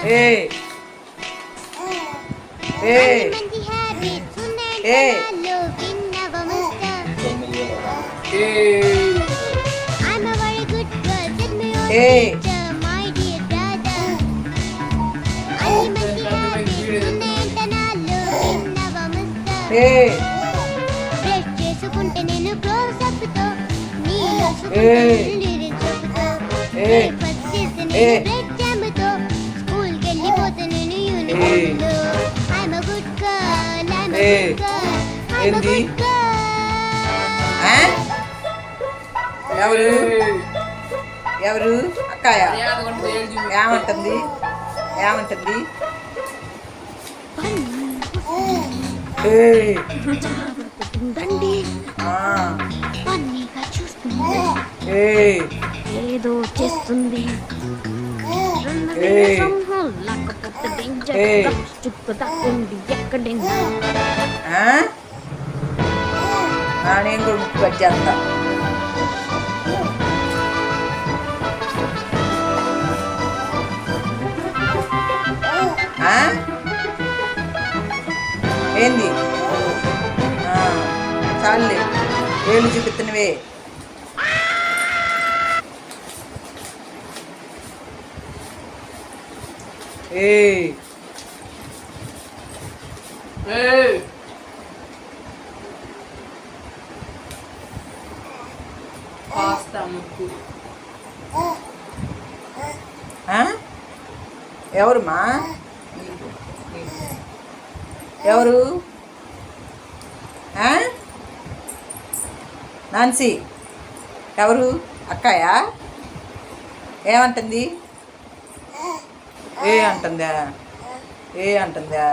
ఏ ఏ ఏ ఏ చేసుకుంటే నేను క్లోజప్ తో నీలో స్కూల్ కెళ్ళిపోతే నేను యూనిఫామ్ లో I'm a good girl I'm a good girl I'm a good girl. ఎవరు ఎవరు అక్కయ్య ఏమంటుంది ఏమంటుంది ఏదో చేస్తుంది ఎక్కడైనా నేను కూడా ముక్కు వచ్చేస్తా. ఏంది చాలులే వేలు చూపిస్తున్నవే. ఎవరుమా ఎవరు నాన్సీ ఎవరు అక్కయ్య ఏమంటుంది ఏ అంటుందా ఏ అంటుందా